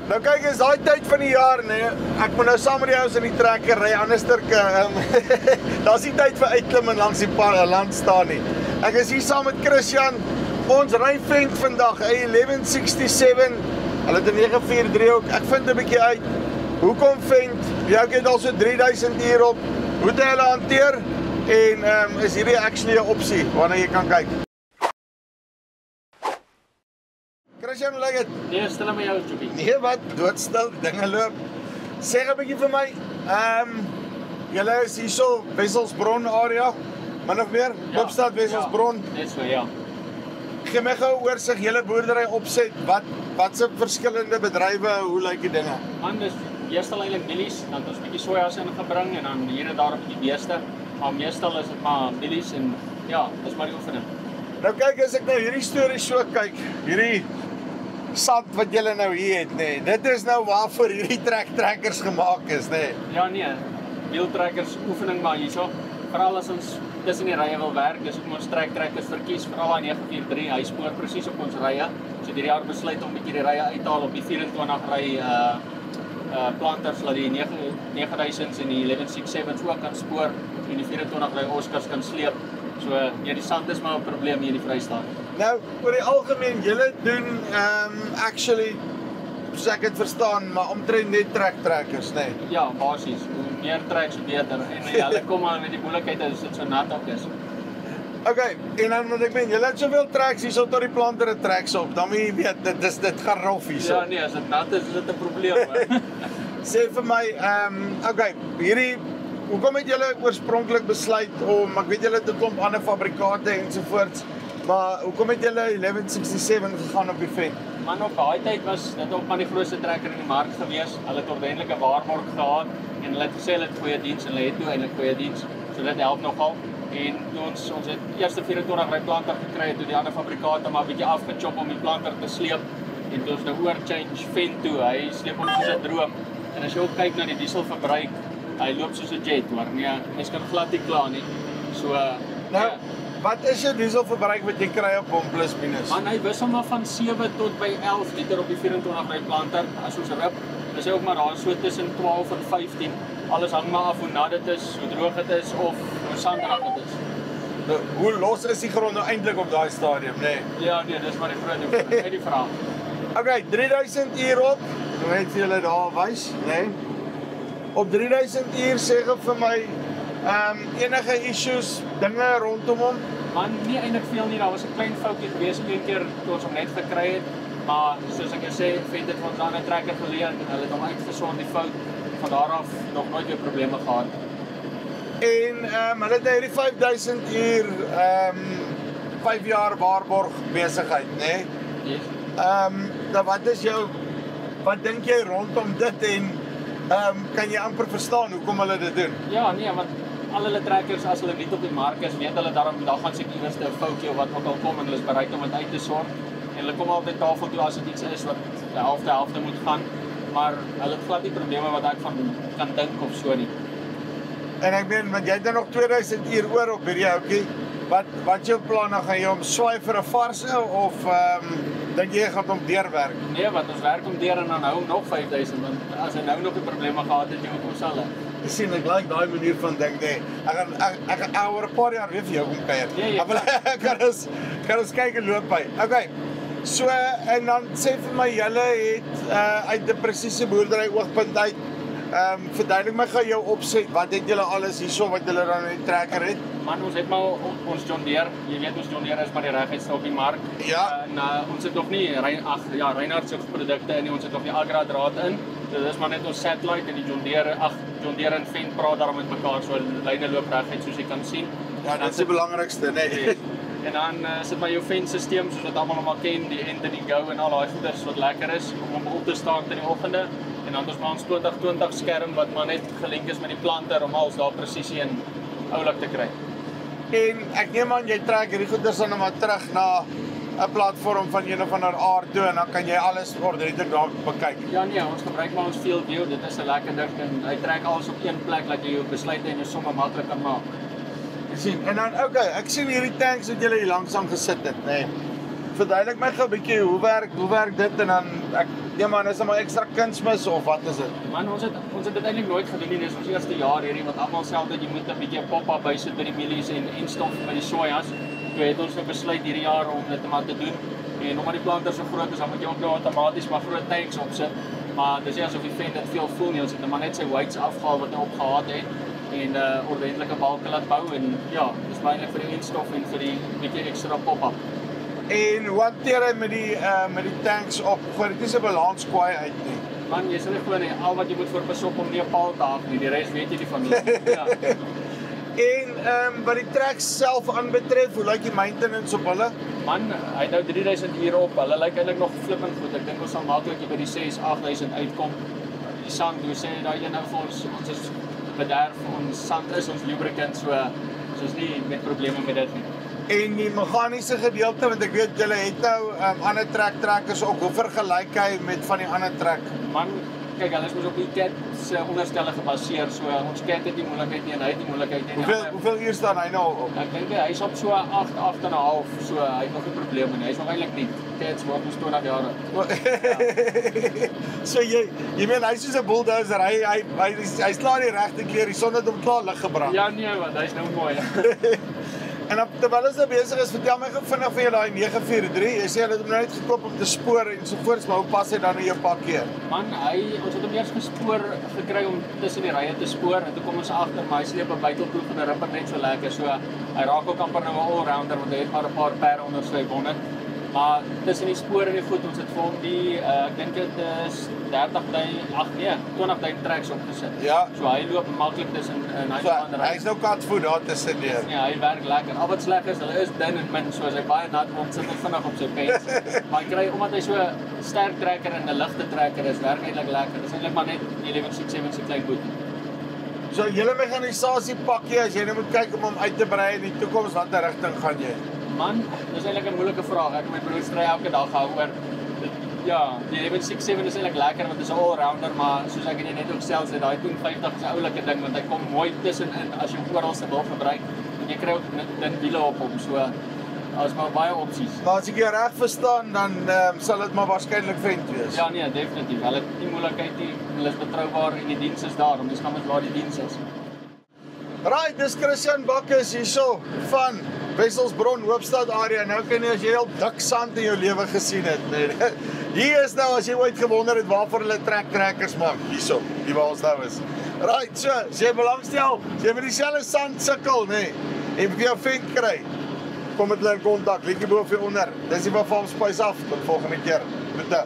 Nou kyk, is daai tyd van die jaar, nee, ek moet nou saam met die ouens in die trekker ry, anderster daar's nie tyd vir uitklim en langs die land staan nie. Ek is hier saam met Christian, ons ry Vent vandag, 1167, hulle het 'n 943 ook, ek vind 'n bietjie uit, hoekom Vent, jou het al so 3000 uur op, hoe het hy hulle hanteer, en is hierdie actually 'n opsie, wanneer jy kan kyk. Christian, hoe lyk dit? Nee, stil met jou, Joepie. Nee, wat? Doodstil, dinge loop. Sê 'n bietjie vir my, julle is hierso Wesselsbron area, min of meer, Koopstad, Wesselsbron. Ja, net so, ja. Gee my gou 'n oorsig, julle boerdery opset, wat se verskillende bedrywe, hoe lyk die dinge? Man, dis meestal eintlik mielies, dan het ons 'n bietjie soja's ingebring en dan hier en daar 'n bietjie beeste, maar meestal is dit maar mielies en ja, dis maar die oefening. Nou kyk, as ek nou hierdie storie so kyk, hierdie sand wat julle nou hier het, nee, dit is nou waarvoor hierdie trekkers gemaak is, nee. Ja, nee, wieltrekkers oefening maar hierso. Veral as ons tussen die rye wil werk, dis hoekom ons trekkers verkies, veral daai 943, hy spoor presies op ons rye. So hierdie jaar besluit om 'n bietjie die rye uit te haal op die 24 ry planters, laat die 9000s en die 1167s ook kan spoor en die 24 ry Oscars kan sleep. So ja, die sand is maar 'n probleem hier in die Vrystaat. Nou, oor die algemeen, julle doen actually, soos ek het verstaan, maar omtrent net trekkers, nee. Ja, basies. Hoe meer trek, so beter. En hulle kom aan met die moeilikheid as dit so nat ook is. Okay, en dan wat ek meen, julle het soveel treks hierso tot die planter het treks op, dan moet jy weet, dit gaan rof hierso. Ja, nee, as dit nat is dit 'n probleem, hoor. Sê vir my, okay, hierdie, hoekom het julle oorspronklik besluit om, ek weet julle het 'n klomp ander fabrikate ensovoorts, maar hoekom het julle 1167 gegaan op die Vent? Man, op daai tyd was dit ook maar die grootste trekker in die mark gewees. Hulle het ordentlike waarborg gehad en hulle het gesê hulle het goeie diens en hulle het toe eintlik goeie diens. So dit help nogal. En toe ons het eerste 24 ry planter gekry het, toe die ander fabrikate maar 'n bietjie afgechop om die planter te sleep. En toe ons nou oor change Vent toe. Hy sleep ons soos 'n droom. En as jy ook kyk na die dieselverbruik, hy loop soos 'n jet, hoor. Nee, mens kan glad nie kla nie. So nou, wat is jou dieselverbruik wat jy kry op hom plus minus? Man, hy wissel maar van 7 tot by 11 liter op die 24 ry planter. As ons rip, is hy ook maar daar so tussen 12 en 15. Alles hang maar af hoe nat dit is, hoe droog dit is of hoe sandig dit is. Nou, hoe los is die grond nou eintlik op daai stadium, nee? Ja, nee, dis maar die groot net die vraag. Okay, 3000 uur op, nou het vir julle daar wys, nee? Op 3000 uur sê gou vir my, enige issues, dinge rondom hom? Man, nie eintlik veel nie, daar was 'n klein foutjie gewees een keer toe ons hom net gekry het, maar soos ek sê, Vent het van ons ander trekker geleer en hulle het hom uitgesond die fout, van daar af nog nooit weer probleme gehad. En hulle het nou hierdie 5000 uur 5 jaar waarborg besigheid, né? Yes. Nou wat dink jy rondom dit en kan jy amper verstaan hoekom hulle dit doen? Ja, nee, want al hulle trekkers as hulle nie op die mark is, weet hulle daarom daar gaan seker iewers 'n foutjie of wat ook al kom en hulle is bereid om dit uit te sort. En hulle kom altyd tafel toe as dit iets is wat die helfte moet gaan, maar hulle het glad nie probleme wat ek van kan dink of so nie. En ek meen, want jy het nog 2000 uur oor op hierdie ouetjie. Wat jou plan, dan gaan jy hom swaai vir 'n varse of dink jy gaan hom deurwerk? Nee, want ons werk hom deur en dan hou hom nog 5000, want as hy nou nog 'n probleme gehad het, jy moet hom sal. Jy sien, ek like daai manier van dink, nee. Ek gaan oor 'n paar jaar weer vir jou kom kuier. Ja. Kan ons kyk en loop by. Okay. So, en dan sê vir my, julle het uit 'n presiese boerdery oogpunt uit, verduidelik my gou jou opset, wat het julle alles hierso wat julle dan in die trekker het? Man, ons het maar ons John Deere, jy weet ons John Deere is maar die regheid op die mark. Ja. En ons het nog nie Reinhardt se produkte in nie, ons het nog die Agra draad in. Dit is maar net ons satellite en die John Deere en Vent praat daarom met mekaar, so lyne loop reguit soos jy kan sien. Ja, dit is die belangrikste, nee. En dan sit maar jou Vent-stelsel soos wat almal hom ken, die End en die Go en al daai goeders wat lekker is om hom op te staan in die oggende. En dan ons maar ons 2020 skerm wat maar net gelink is met die planter om als daar presisie en oulik te kry. En ek neem aan jy trek hierdie goeders dan maar terug na 'n platform van een of ander aard toe en dan kan jy alles ordentlik daar bekyk. Ja nee, ons gebruik maar ons field view, dit is 'n lekker ding en hy trek alles op een plek dat jy jou besluite en jou somme maklik kan maak. Jy sien, en dan okay, ek sien hierdie tanks wat julle hier langsaan gesit het, nê. Nee. Verduidelik my gou 'n bietjie hoe werk dit en dan Ja man, is dit maar ekstra kunsmis of wat is dit? Man, ons het dit eintlik nooit gedoen nie, dis ons eerste jaar hierdie, want almal sê dat jy moet 'n bietjie pop-up bysit by die mielies en stof by die sojas. Toe het ons nou besluit hierdie jaar om dit maar te doen. En omdat die plante so groot is, dan moet jy ook nou outomaties maar groot tanks opsit. Maar dis nie asof die vent dit veel voel nie, ons het maar net sy weights afgehaal wat hy opgehaat het en ordentlike balke laat bou en ja, dis maar eintlik vir die instof en vir die bietjie ekstra pop-up. En hoe hanteer hy met die tanks op? Gooi dit nie sy balans kwaai uit nie. Man, jy sal nie gewoon al wat jy moet voor pas op om nie 'n paal te haak nie, die res weet jy die van nie. Ja. En wat die tracks self aanbetref, hoe lyk die maintenance op hulle? Man, hy het nou 3000 ure op, hulle lyk eintlik nog flippend goed. Ek dink ons sal maklik by die 6-8000 uitkom. Die sand, hoe sê daai een nou vir ons is bederf, ons sand is ons lubricant, so is nie met probleme met dit nie. En die meganiese gedeelte, want ek weet julle het nou ander trekkers ook, hoe vergelyk hy met van die ander trek? Man, kyk, hulle is mos op die CAT se onderstelle gebaseer, so ons CAT het die moeilikheid nie en hy het die moeilikheid nie. Hoeveel uur staan hy nou op? Ek dink hy is op so 8,5, so hy het nog nie probleme nie. Hy is nog eintlik nie. CAT's word ons 20 jaar. Ja. So jy meen hy is soos 'n bulldozer, hy slaan die regte kleur, die son het hom klaar lig gebrand. Ja nee, want hy's nou mooi. En terwyl ons nou besig is, vertel my gou vinnig van jou daai 943. Jy sê hulle het hom nou net gekoop om te spoor en sovoorts, maar hoe pas hy dan in jou pakkie? Man, ons het hom eers gespoor gekry om tussen die rye te spoor en toe kom ons agter, maar hy sleep 'n buitelproef van 'n ripper net so lekker. So hy raak ook amper nou 'n all-rounder want hy het maar 'n paar perde onder sy bonnet. Maar tussen die spore en die goed, ons het vir hom die ek dink dit is 20.000 tracks opgesit. Ja. So hy loop maklik tussen hy so, hy's nou katvoet daar tussen deur. Ja, hy werk lekker. Al wat sleg is, hulle is dun en min, so as hy baie nat word, sit hy vinnig op sy pens. Maar hy kry omdat hy so sterk trekker en 'n ligte trekker is, werk eintlik lekker. Dis eintlik maar net die 1167 se klein boetie. So julle mekanisasie pakkie, as jy nou moet kyk om hom uit te brei in die toekoms, watter rigting gaan jy? Man, dis eintlik 'n moeilike vraag. Ek en my broer stry elke dag daaroor. Ja, die 1167 is eintlik lekker want dit is 'n all-rounder, maar soos ek net ook selfs sê, daai 250 is 'n oulike ding want hy kom mooi tussenin as jy hom oral se wil gebruik en jy kry ook net wiele op hom, so daar's maar baie opsies. Maar as ek jou reg verstaan, dan sal dit maar waarskynlik vent wees. Ja nee, definitief. Hulle het nie moeilikheid nie, hulle is betroubaar en die diens is daar, om jy gaan met waar die diens is. Right, dis Christian Bakkes hierso van Wesselsbron, Hoopstad area. Nou kan jy as jy al dik sand in jou lewe gesien het, nee. Hier is nou as jy ooit gewonder het waarvoor hulle trekkers maak, hierso, hier waar ons nou is. Right, so, as jy belangstel, as jy met dieselfde sand sukkel, nee, en vir jou vent kry, kom met hulle in kontak, liedjie bo of onder. Dis die van Farm Spice af, tot volgende keer. Groete.